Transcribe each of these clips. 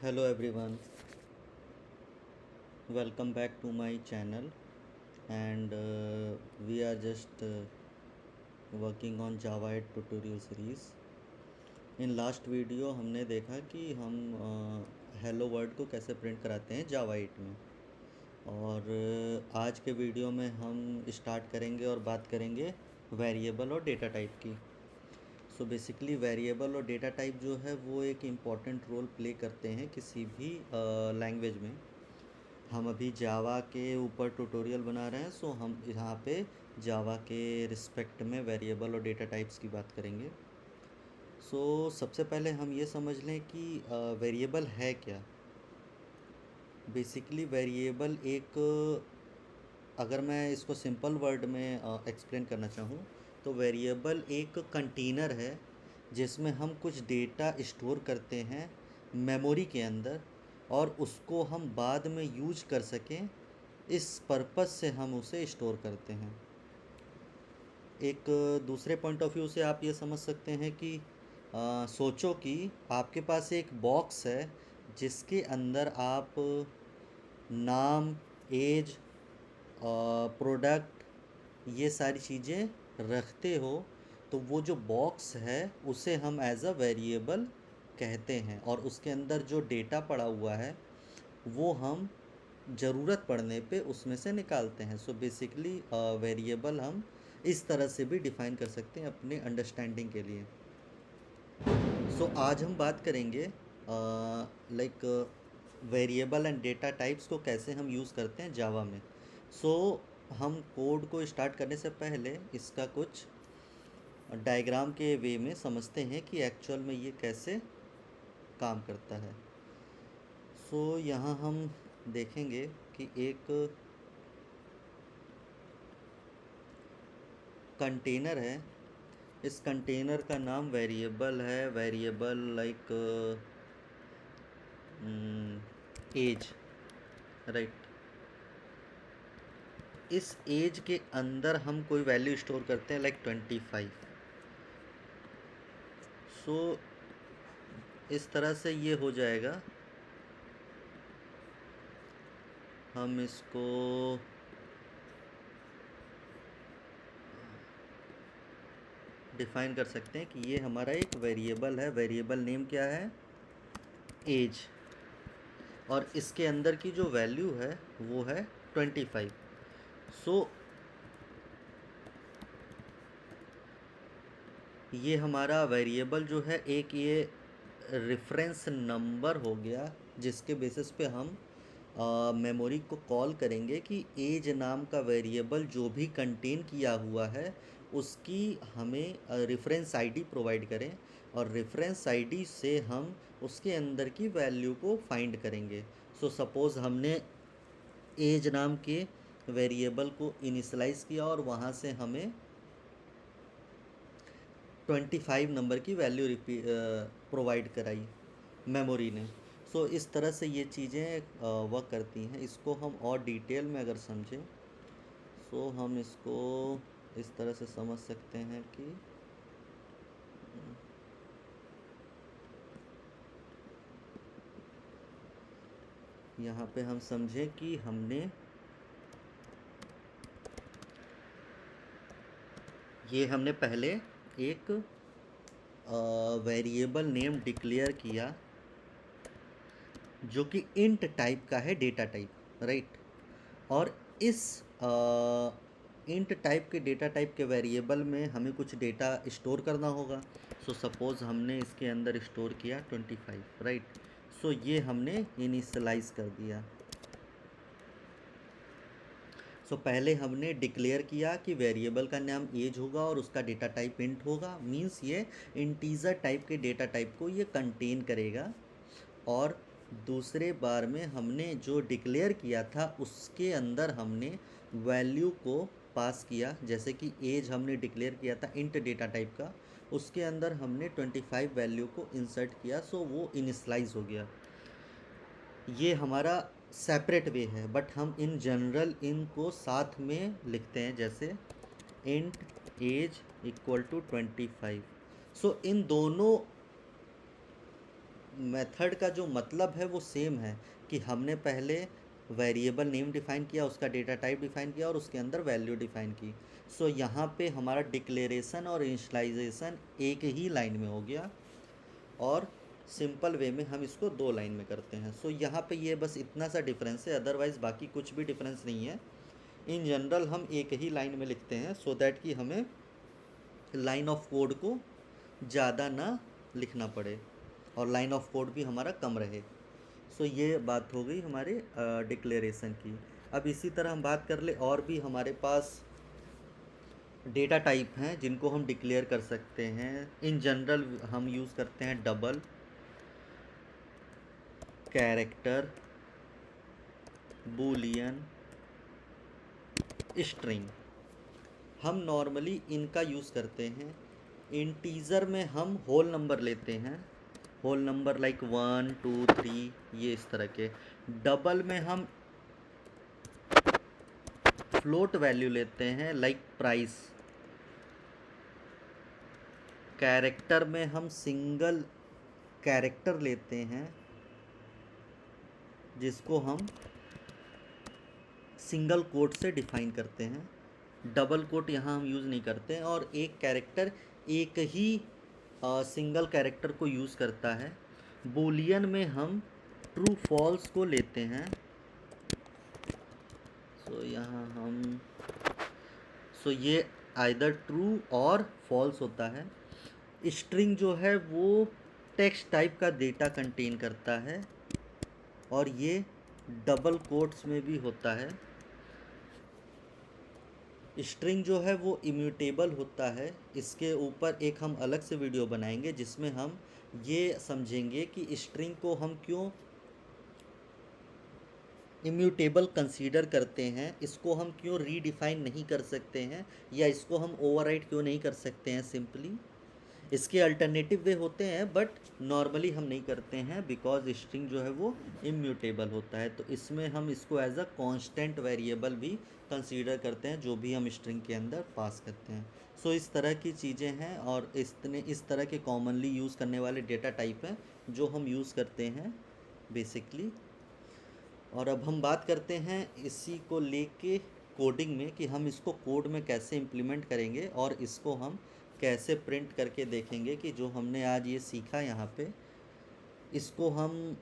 Hello everyone, welcome back to my channel and we are just working on Java 8 tutorial series. In last video हमने देखा कि हम hello word को कैसे print कराते हैं जावा 8 में और आज के वीडियो में हम स्टार्ट करेंगे और बात करेंगे वेरिएबल और डेटा टाइप की। सो बेसिकली वेरिएबल और डेटा टाइप जो है वो एक इम्पॉर्टेंट रोल प्ले करते हैं किसी भी लैंग्वेज में। हम अभी जावा के ऊपर ट्यूटोरियल बना रहे हैं, सो हम यहाँ पे जावा के रिस्पेक्ट में वेरिएबल और डेटा टाइप्स की बात करेंगे। सो सबसे पहले हम ये समझ लें कि वेरिएबल है क्या। बेसिकली वेरिएबल एक, अगर मैं इसको सिंपल वर्ड में एक्सप्लेन करना चाहूँ तो वेरिएबल एक कंटेनर है जिसमें हम कुछ डेटा स्टोर करते हैं मेमोरी के अंदर और उसको हम बाद में यूज कर सकें, इस पर्पस से हम उसे स्टोर करते हैं। एक दूसरे पॉइंट ऑफ व्यू से आप ये समझ सकते हैं कि सोचो कि आपके पास एक बॉक्स है जिसके अंदर आप नाम, एज, प्रोडक्ट, ये सारी चीज़ें रखते हो। तो वो जो बॉक्स है उसे हम एज अ वेरिएबल कहते हैं और उसके अंदर जो डेटा पड़ा हुआ है वो हम ज़रूरत पड़ने पे उसमें से निकालते हैं। सो बेसिकली वेरिएबल हम इस तरह से भी डिफ़ाइन कर सकते हैं अपने अंडरस्टैंडिंग के लिए। सो आज हम बात करेंगे like variable and data types को कैसे हम यूज़ करते हैं जावा में। सो हम कोड को स्टार्ट करने से पहले इसका कुछ डायग्राम के वे में समझते हैं कि एक्चुअल में ये कैसे काम करता है। सो यहाँ हम देखेंगे कि एक कंटेनर है। इस कंटेनर का नाम वेरिएबल है, वेरिएबल लाइक एज, राइट। इस एज के अंदर हम कोई वैल्यू स्टोर करते हैं लाइक 25। सो इस तरह से ये हो जाएगा। हम इसको डिफाइन कर सकते हैं कि ये हमारा एक वेरिएबल है। वेरिएबल नेम क्या है? एज। और इसके अंदर की जो वैल्यू है वो है 25। सो ये हमारा वेरिएबल जो है एक ये रेफरेंस नंबर हो गया जिसके बेसिस पे हम मेमोरी को कॉल करेंगे कि एज नाम का वेरिएबल जो भी कंटेन किया हुआ है उसकी हमें रेफरेंस आईडी प्रोवाइड करें और रेफरेंस आईडी से हम उसके अंदर की वैल्यू को फाइंड करेंगे। सो सपोज़ हमने एज नाम के वेरिएबल को इनिशलाइज़ किया और वहाँ से हमें 25 नंबर की वैल्यू प्रोवाइड कराई मेमोरी ने। सो इस तरह से ये चीज़ें वर्क करती हैं। इसको हम और डिटेल में अगर समझें सो हम इसको इस तरह से समझ सकते हैं कि यहाँ पे हम समझें कि हमने पहले एक वेरिएबल नेम डिक्लेयर किया जो कि इंट टाइप का है, डेटा टाइप, राइट। और इस इंट टाइप के डेटा टाइप के वेरिएबल में हमें कुछ डेटा स्टोर करना होगा। सो सपोज़ हमने इसके अंदर स्टोर किया 25, राइट। सो ये हमने इनिशलाइज कर दिया। सो पहले हमने डिक्लेयर किया कि वेरिएबल का नाम एज होगा और उसका डेटा टाइप इंट होगा। मींस ये इंटीजर टाइप के डेटा टाइप को ये कंटेन करेगा। और दूसरे बार में हमने जो डिक्लेयर किया था उसके अंदर हमने वैल्यू को पास किया। जैसे कि एज हमने डिक्लेयर किया था इंट डेटा टाइप का, उसके अंदर हमने 25 वैल्यू को इंसर्ट किया। सो वो इनिशलाइज हो गया। ये हमारा सेपरेट वे है, बट हम इन जनरल इनको साथ में लिखते हैं, जैसे इंट एज इक्वल टू 25। सो इन दोनों मेथड का जो मतलब है वो सेम है कि हमने पहले वेरिएबल नेम डिफ़ाइन किया, उसका डेटा टाइप डिफ़ाइन किया और उसके अंदर वैल्यू डिफ़ाइन की। सो यहाँ पे हमारा डिक्लेरेशन और इनिशियलाइजेशन एक ही लाइन में हो गया और सिंपल वे में हम इसको 2 लाइन में करते हैं। सो यहाँ पे ये बस इतना सा डिफरेंस है, अदरवाइज़ बाकी कुछ भी डिफरेंस नहीं है। इन जनरल हम एक ही लाइन में लिखते हैं सो दैट कि हमें लाइन ऑफ कोड को ज़्यादा ना लिखना पड़े और लाइन ऑफ कोड भी हमारा कम रहे। सो ये बात हो गई हमारे डिक्लेरेशन की। अब इसी तरह हम बात कर ले, और भी हमारे पास डेटा टाइप हैं जिनको हम डिक्लेयर कर सकते हैं। इन जनरल हम यूज़ करते हैं डबल, कैरेक्टर, बूलियन, स्ट्रिंग। हम नॉर्मली इनका यूज़ करते हैं। इंटीज़र में हम होल नंबर लेते हैं, होल नंबर लाइक 1 2 3, ये इस तरह के। डबल में हम फ्लोट वैल्यू लेते हैं लाइक प्राइस। कैरेक्टर में हम सिंगल कैरेक्टर लेते हैं जिसको हम सिंगल कोट से डिफाइन करते हैं। डबल कोट यहाँ हम यूज़ नहीं करते हैं, और एक कैरेक्टर एक ही सिंगल कैरेक्टर को यूज़ करता है। बूलियन में हम ट्रू फॉल्स को लेते हैं। यहाँ हम ये आइदर ट्रू और फॉल्स होता है। स्ट्रिंग जो है वो टेक्स्ट टाइप का डेटा कंटेन करता है और ये डबल कोट्स में भी होता है। स्ट्रिंग जो है वो इम्यूटेबल होता है। इसके ऊपर एक हम अलग से वीडियो बनाएंगे जिसमें हम ये समझेंगे कि स्ट्रिंग को हम क्यों इम्यूटेबल कंसीडर करते हैं, इसको हम क्यों रीडिफाइन नहीं कर सकते हैं, या इसको हम ओवरराइट क्यों नहीं कर सकते हैं सिंपली। इसके अल्टरनेटिव वे होते हैं बट नॉर्मली हम नहीं करते हैं बिकॉज स्ट्रिंग जो है वो इम्यूटेबल होता है। तो इसमें हम इसको एज अ कांस्टेंट वेरिएबल भी कंसीडर करते हैं जो भी हम स्ट्रिंग के अंदर पास करते हैं। सो इस तरह की चीज़ें हैं और इस तरह के कॉमनली यूज़ करने वाले डेटा टाइप हैं जो हम यूज़ करते हैं बेसिकली। और अब हम बात करते हैं इसी को लेके कोडिंग में कि हम इसको कोड में कैसे इम्प्लीमेंट करेंगे और इसको हम कैसे प्रिंट करके देखेंगे कि जो हमने आज ये सीखा यहाँ पे, इसको हम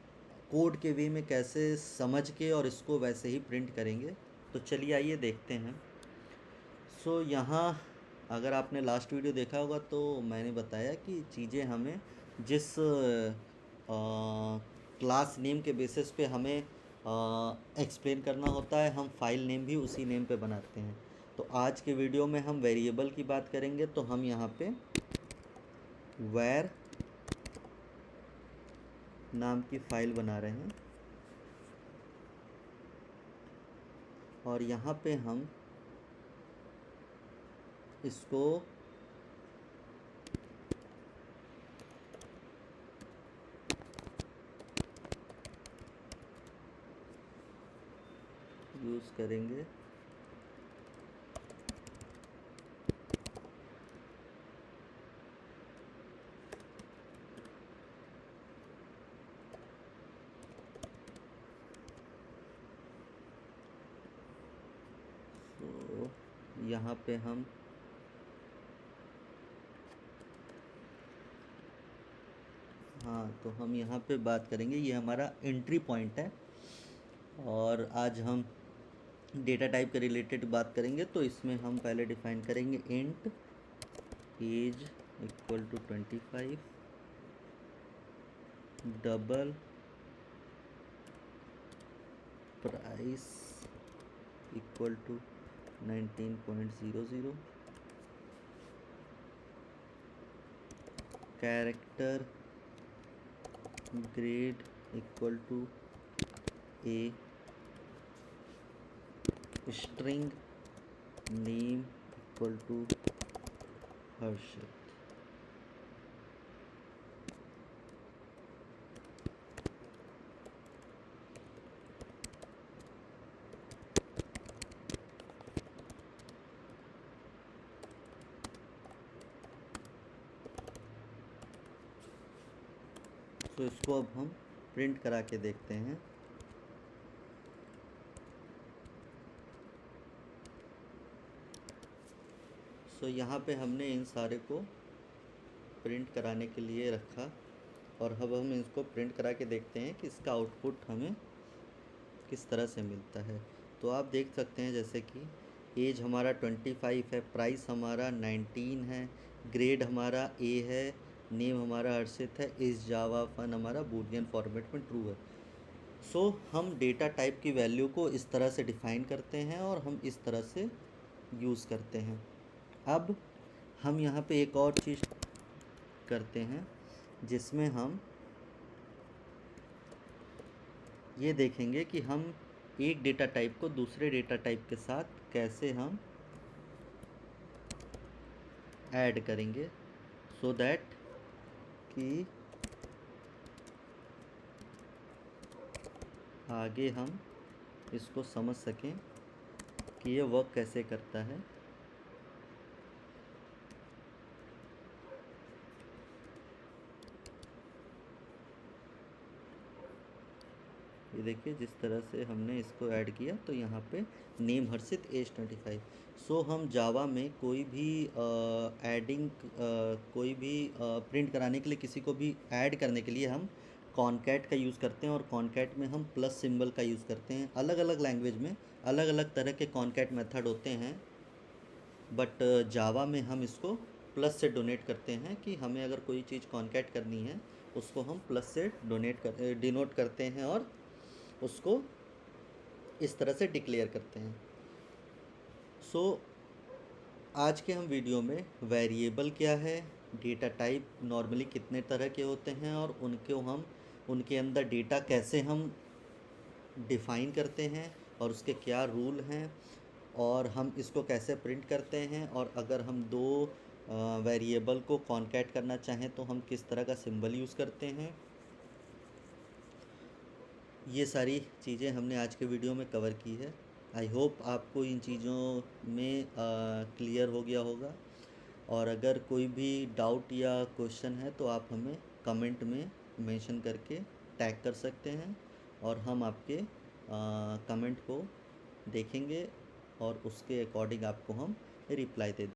कोड के वे में कैसे समझ के और इसको वैसे ही प्रिंट करेंगे। तो चलिए आइए देखते हैं। यहाँ अगर आपने लास्ट वीडियो देखा होगा तो मैंने बताया कि चीज़ें हमें जिस क्लास नेम के बेसिस पे हमें एक्सप्लेन करना होता है, हम फाइल नेम भी उसी नेम पे बनाते हैं। तो आज के वीडियो में हम वेरिएबल की बात करेंगे। तो हम यहाँ पे वैर नाम की फ़ाइल बना रहे हैं और यहाँ पे हम इसको यूज़ करेंगे यहाँ पे हम तो हम यहाँ पे बात करेंगे, ये हमारा एंट्री पॉइंट है और आज हम डेटा टाइप के रिलेटेड बात करेंगे। तो इसमें हम पहले डिफाइन करेंगे int as equal to 25, double price equal to 19.00, character grade equal to A, string name equal to Harshit. तो इसको अब हम प्रिंट करा के देखते हैं। सो यहाँ पे हमने इन सारे को प्रिंट कराने के लिए रखा और अब हम इसको प्रिंट करा के देखते हैं कि इसका आउटपुट हमें किस तरह से मिलता है। तो आप देख सकते हैं जैसे कि एज हमारा 25 है, प्राइस हमारा 19 है, ग्रेड हमारा ए है, नेम हमारा हर्षित है, इस जावा फन हमारा बूलियन फॉर्मेट में ट्रू है। सो हम डेटा टाइप की वैल्यू को इस तरह से डिफ़ाइन करते हैं और हम इस तरह से यूज़ करते हैं। अब हम यहाँ पे एक और चीज़ करते हैं जिसमें हम ये देखेंगे कि हम एक डेटा टाइप को दूसरे डेटा टाइप के साथ कैसे हम ऐड करेंगे, सो दैट कि आगे हम इसको समझ सकें कि ये वर्क कैसे करता है। ये देखिए जिस तरह से हमने इसको ऐड किया तो यहाँ पे नेम हर्षित एज 25। सो हम जावा में कोई भी कोई भी प्रिंट कराने के लिए किसी को भी ऐड करने के लिए हम कॉनकैट का यूज़ करते हैं और कॉनकैट में हम प्लस सिंबल का यूज़ करते हैं। अलग अलग लैंग्वेज में अलग अलग तरह के कॉनकैट मेथड होते हैं, बट जावा में हम इसको प्लस से डोनेट करते हैं कि हमें अगर कोई चीज़ कॉनकैट करनी है उसको हम प्लस से डिनोट करते हैं और उसको इस तरह से डिक्लेयर करते हैं। सो आज के हम वीडियो में वेरिएबल क्या है, डेटा टाइप नॉर्मली कितने तरह के होते हैं और उनके अंदर डेटा कैसे हम डिफ़ाइन करते हैं और उसके क्या रूल हैं और हम इसको कैसे प्रिंट करते हैं, और अगर हम दो वेरिएबल को कॉनकैट करना चाहें तो हम किस तरह का सिंबल यूज़ करते हैं, ये सारी चीज़ें हमने आज के वीडियो में कवर की है। आई होप आपको इन चीज़ों में क्लियर हो गया होगा, और अगर कोई भी डाउट या क्वेश्चन है तो आप हमें कमेंट में मेंशन करके टैग कर सकते हैं और हम आपके कमेंट को देखेंगे और उसके अकॉर्डिंग आपको हम रिप्लाई दे